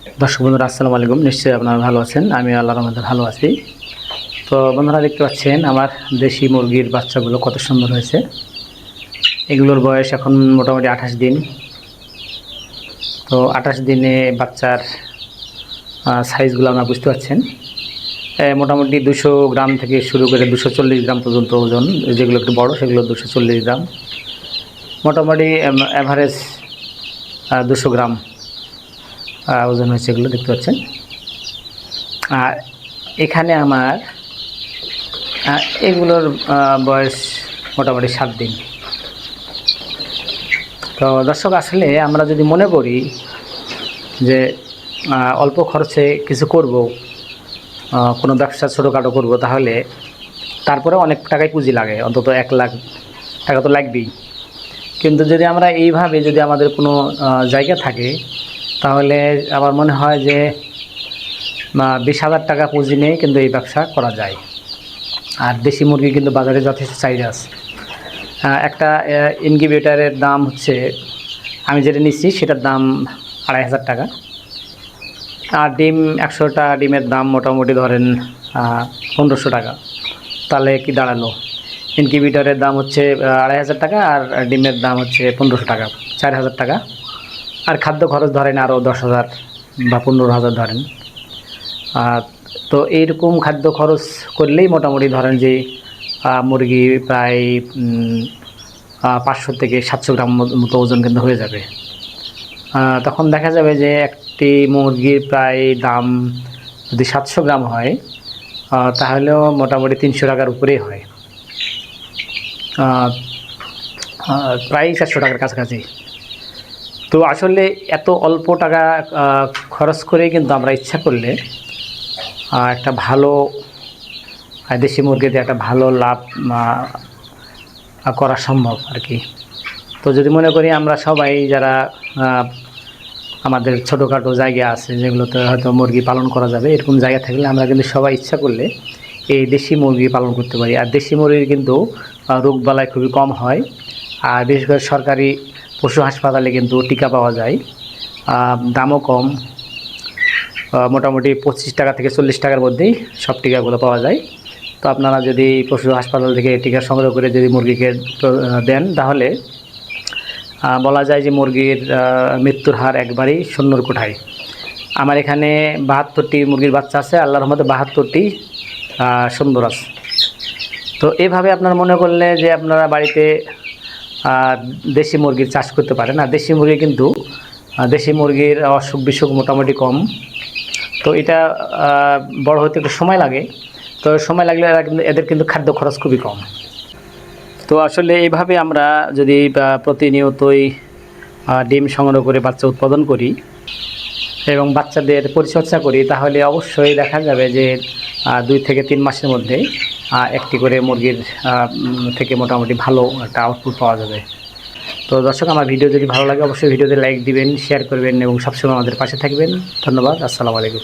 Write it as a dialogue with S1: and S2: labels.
S1: দর্শক বন্ধুরা আসসালামু আলাইকুম। নিশ্চয়ই আপনারা ভালো আছেন, আমি আল্লাহর রহমতে ভালো আছি। তো বন্ধুরা দেখতে পাচ্ছেন আমার দেশি মুরগির বাচ্চাগুলো কত সুন্দর হয়েছে। এগুলোর বয়স এখন মোটামুটি 28 দিন। তো 28 দিনে বাচ্চার সাইজগুলো আপনারা বুঝতে পারছেন। মোটামুটি 200 গ্রাম থেকে শুরু করে 240 গ্রাম পর্যন্ত ওজন, যেগুলো একটু বড় সেগুলো 240 গ্রাম, মোটামুটি অ্যাভারেজ 200 গ্রাম ওজন হয়েছে, এগুলো দেখতে পাচ্ছেন। আর এখানে আমার এগুলোর বয়স মোটামুটি 7 দিন। তো দর্শক, আসলে আমরা যদি মনে করি যে অল্প খরচে কিছু করব, কোনো ব্যবসা ছোটোখাটো করব, তাহলে তারপরে অনেক টাকাই পুঁজি লাগে, অন্তত 1 লাখ টাকা তো লাগবেই। কিন্তু যদি আমরা এইভাবে যদি আমাদের কোনো জায়গা থাকে, তাহলে আমার মনে হয় যে 20,000 টাকা পুঁজি নিয়ে কিন্তু এই ব্যবসা করা যায়। আর দেশি মুরগি কিন্তু বাজারে যথেষ্ট চাহিদা আছে। একটা ইনকিউবেটারের দাম হচ্ছে, আমি যেটা নিচ্ছি সেটার দাম 2,500 টাকা। আর ডিম 100টা ডিমের দাম মোটামুটি ধরেন 1500 টাকা। তাহলে কি দাঁড়ালো, ইনকিউবেটারের দাম হচ্ছে 2,500 টাকা আর ডিমের দাম হচ্ছে 1500 টাকা, 4,000 টাকা। আর খাদ্য খরচ ধরেন আরও 10,000 বা 15,000 ধরেন। তো এইরকম খাদ্য খরচ করলেই মোটামুটি ধরেন যে মুরগি প্রায় 500 থেকে 700 গ্রাম মতো ওজন কিন্তু হয়ে যাবে। তখন দেখা যাবে যে একটি মুরগির প্রায় দাম যদি 700 গ্রাম হয়, তাহলেও মোটামুটি 300 টাকার উপরেই হয়, প্রায় 400 টাকার কাছাকাছি। তো আসলে এত অল্প টাকা খরচ করে কিন্তু আমরা ইচ্ছা করলে একটা ভালো দেশি মুরগিতে একটা ভালো লাভ করা সম্ভব আর কি। তো যদি মনে করি আমরা সবাই যারা আমাদের ছোটোখাটো জায়গা আছে যেগুলোতে হয়তো মুরগি পালন করা যাবে, এরকম জায়গা থাকলে আমরা কিন্তু সবাই ইচ্ছা করলে এই দেশি মুরগি পালন করতে পারি। আর দেশি মুরগির কিন্তু রোগবালাই খুবই কম হয়। আর বিশেষ করে সরকারি পশু হাসপাতালে কিন্তু টিকা পাওয়া যায়, দামও কম, মোটামুটি 25 টাকা থেকে 40 টাকার মধ্যেই সব টিকাগুলো পাওয়া যায়। তো আপনারা যদি পশু হাসপাতাল থেকে টিকা সংগ্রহ করে যদি মুরগিকে দেন, তাহলে বলা যায় যে মুরগির মৃত্যুর হার একবারেই শূন্যর কোঠায়। আমার এখানে 72টি মুরগির বাচ্চা আছে, আল্লাহর রহমতে 72টি সুন্দর আছে। তো এভাবে আপনারা মনে করলে যে আপনারা বাড়িতে দেশি মুরগির চাষ করতে পারেন। আর দেশি মুরগি কিন্তু দেশি মুরগির অসুখ বিসুখ মোটামুটি কম। তো এটা বড় হতে একটু সময় লাগে, তো সময় লাগলে এদের কিন্তু খাদ্য খরচ খুবই কম। তো আসলে এইভাবে আমরা যদি প্রতিনিয়তই ডিম সংগ্রহ করে বাচ্চা উৎপাদন করি এবং বাচ্চাদের পরিচর্যা করি, তাহলে অবশ্যই দেখা যাবে যে 2 থেকে 3 মাসের মধ্যে একটি করে মুরগির থেকে মোটামুটি ভালো একটা আউটপুট পাওয়া যাবে। তো দর্শক, আমার ভিডিও যদি ভালো লাগে অবশ্যই ভিডিওতে লাইক দিবেন, শেয়ার করবেন এবং সবসময় আমাদের পাশে থাকবেন। ধন্যবাদ। আসসালামু আলাইকুম।